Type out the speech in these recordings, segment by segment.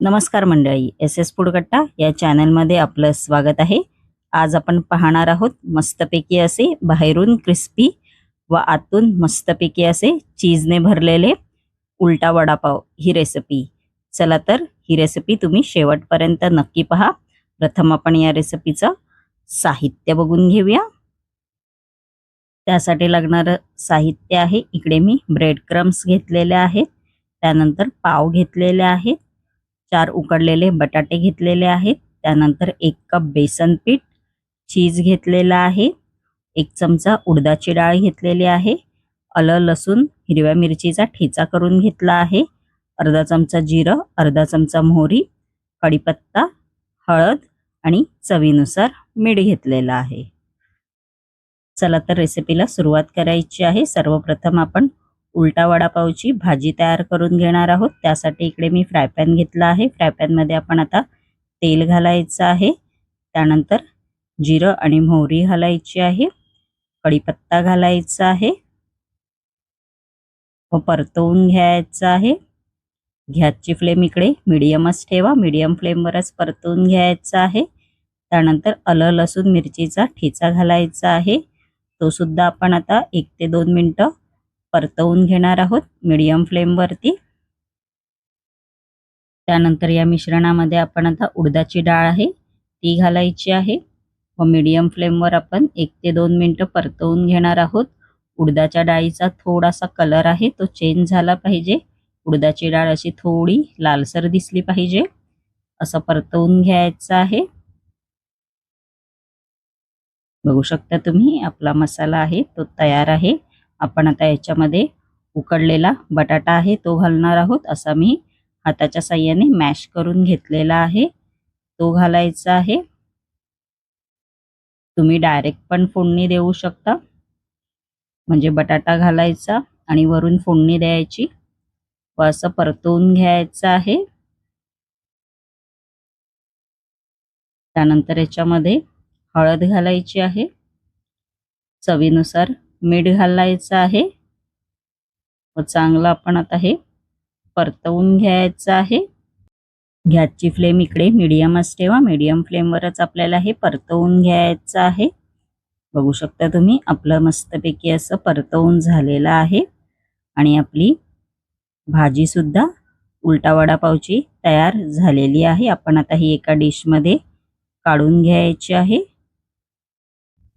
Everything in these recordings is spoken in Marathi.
नमस्कार मंडळी, एस एस फूडकट्टा या चॅनलमध्ये आपलं स्वागत आहे। आज आपण पाहणार आहोत मस्तपैकी असे बाहेरून क्रिस्पी व आतून मस्तपैकी असे चीजने भरलेले उलटा वडापाव ही रेसिपी। चला तर ही रेसिपी तुम्ही शेवटपर्यंत नक्की पहा। प्रथम आपण या रेसिपीचं साहित्य बघून घेऊया। त्यासाठी लागणारं साहित्य आहे, इकडे मी ब्रेड क्रम्स घेतलेले आहेत, त्यानंतर पाव घेतलेले आहेत, 4 उकडलेले बटाटे घेतलेले आहेत, त्यानंतर 1 कप बेसन पीठ, चीज घेतलेला आहे, 1 चमचा उडदाची डाळ घेतलेली आहे, आलं लसूण हिरव्या मिरचीचा ठेचा करून घेतला आहे, अर्धा चमचा जिरं, अर्धा चमचा मोहरी, कढीपत्ता, हळद आणि चवीनुसार मीठ घेतलेलं आहे। चला तर रेसिपीला सुरुवात करायची आहे। सर्वप्रथम आपण उलटा वडापावची भाजी तयार करून घेणार आहोत। त्यासाठी इकडे मी फ्राय पॅन घेतला आहे। फ्राय पॅन मध्ये आपण आता तेल घालायचं आहे, त्यानंतर जिरं आणि मोहरी घालायची आहे, कढीपत्ता घालायचा आहे व परतवून घ्यायचं आहे। गॅसची फ्लेम इकडे मीडियमच ठेवा, मीडियम फ्लेमवरच परतवून घ्यायचं आहे। त्यानंतर आलं लसूण मिरचीचा ठेचा घालायचा आहे, तो सुद्धा आपण आता 1 ते 2 मिनिटं परतवून घेणार आहोत मीडियम फ्लेम वरती। त्यानंतर या मिश्रणामध्ये आपण आता उडदाची डाळ आहे ती घालायची आहे व मीडियम फ्लेम वर आपण 1 ते 2 मिनिटं परतवून घेणार आहोत। उडदाच्या डाळीचा थोडासा कलर आहे तो चेंज झाला पाहिजे, उडदाची डाळ अशी थोडी लालसर दिसली पाहिजे, असं परतवून घ्यायचं आहे। बघू शकता तुम्ही आपला मसाला आहे तो तयार आहे। आपण आता याच्यामध्ये उकडलेला बटाटा आहे तो घालणार आहोत। असा मी हाताच्या साहाय्याने मॅश करून घेतलेला आहे, तो घालायचा आहे। तुम्ही डायरेक्ट पण फोडणी देऊ शकता, म्हणजे बटाटा घालायचा आणि वरून फोडणी द्यायची व असं परतवून घ्यायचं आहे। त्यानंतर याच्यामध्ये हळद घालायची आहे, चवीनुसार मीठ घालायचं आहे व चांगलं आपण आता हे परतवून घ्यायचं आहे। गॅसची फ्लेम इकडे मीडियमच ठेवा, मीडियम फ्लेमवरच आपल्याला हे परतवून घ्यायचं आहे। बघू शकता तुम्ही आपलं मस्तपैकी असं परतवून झालेलं आहे आणि आपली भाजी सुद्धा उलटा वडापावची तयार झालेली आहे। आपण आता ही एका डिश मध्ये काढून घ्यायची आहे।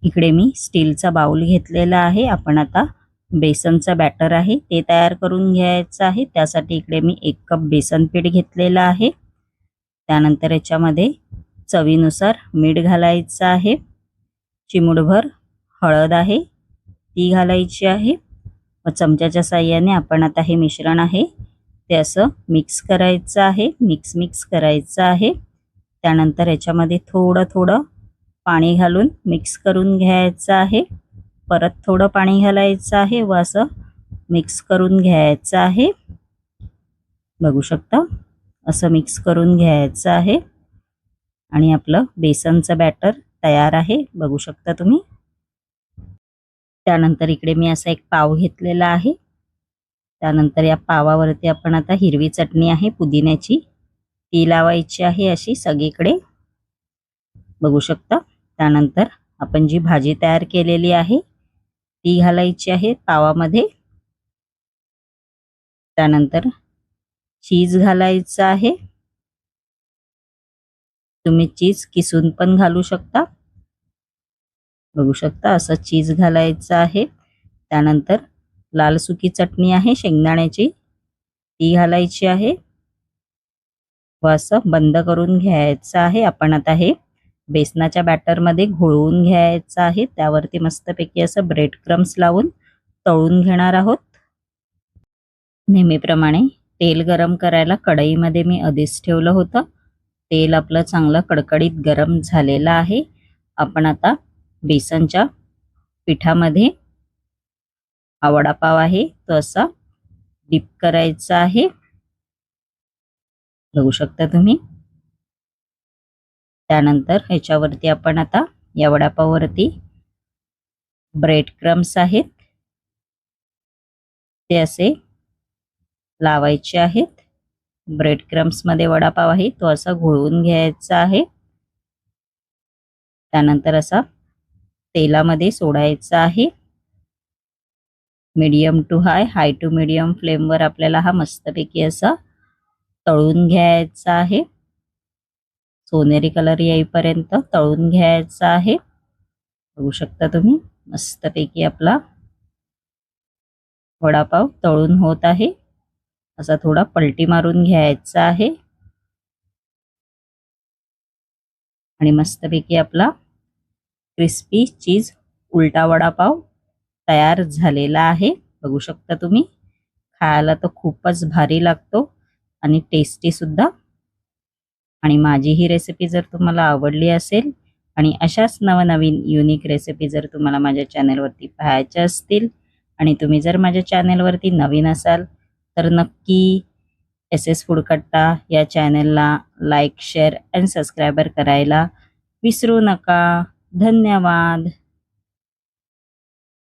इकडे मी स्टीलचा बाउल घेतलेला आहे। आपण आता बेसनचं बॅटर आहे ते तयार करून घ्यायचं आहे। त्यासाठी इकडे मी 1 कप बेसन पीठ घेतलेलं आहे, त्यानंतर याच्यामध्ये चवीनुसार मीठ घालायचं आहे, चिमूटभर हळद आहे ती घालायची आहे व चमच्याच्या साहाय्याने आपण आता हे मिश्रण आहे ते असं मिक्स करायचं आहे, मिक्स करायचं आहे। त्यानंतर याच्यामध्ये थोडं पाणी घालून मिक्स करून घ्यायचं आहे, परत थोडं पाणी घालायचं आहे व असं मिक्स करून घ्यायचं आहे। बघू शकता असं मिक्स करून घ्यायचं आहे आणि आपलं बेसनचं बॅटर तयार आहे, बघू शकता तुम्ही। त्यानंतर इकडे मी असा एक पाव घेतलेला आहे, त्यानंतर या पावावरती आपण आता हिरवी चटणी आहे पुदिन्याची ती लावायची आहे अशी सगळीकडे, बघू शकता। त्यानंतर आपण जी भाजी तयार केलेली आहे ती घालायची आहे पावामध्ये, त्यानंतर चीज घालायचं आहे, तुम्ही चीज किसून पण घालू शकता, बघू शकता असं चीज घालायचं आहे। त्यानंतर लाल सुकी चटणी आहे शेंगदाण्याची ती घालायची आहे व असं बंद करून घ्यायचं आहे। आपण आता हे बेसनाच्या बॅटर मध्ये घोळवून घ्यायचं आहे, त्यावरती मस्तपैकी असं ब्रेड क्रम्स लावून तळून घेणार आहोत। नेहमीप्रमाणे तेल गरम करायला कढईमध्ये मी आधीच ठेवलं होतं, तेल आपलं चांगलं कडकडीत गरम झालेलं आहे। आपण आता बेसनच्या पिठामध्ये हा वडापाव आहे तो असा डिप करायचा आहे, बघू शकता तुम्ही। त्यानंतर ह्याच्यावरती आपण आता या वडापाववरती ब्रेड क्रम्स आहेत ते असे लावायचे आहेत ब्रेड क्रम्समध्ये वडापाव आहे तो असा घोळवून घ्यायचा आहे. त्यानंतर असा तेलामध्ये सोडायचा आहे. Medium to high to medium फ्लेमवर आपल्याला हा मस्तपैकी असा तळून घ्यायचा आहे. सोनेरी कलर येईपर्यंत तळून घ्यायचा आहे. बघू शकता तुम्ही मस्तपैकी आपला वडापाव तळून होत आहे. असा थोडा पलटी मारून घ्यायचा आहे आणि मस्तपैकी आपला क्रिस्पी चीज उलटा वडापाव तयार झालेला आहे. बघू शकता तुम्ही खायला तर खूपच भारी लागतो आणि टेस्टी सुद्धा. आणि माझी ही रेसिपी जर तुम्हाला आवडली असेल आणि अशाच नवनवीन युनिक रेसिपी जर तुम्हाला माझ्या चॅनलवरती पाहायच्या असतील आणि तुम्ही जर माझ्या चॅनलवरती नवीन असाल तर नक्की SS फूड कट्टा या चॅनलला लाईक शेअर अँड सबस्क्राईबर करायला विसरू नका. धन्यवाद.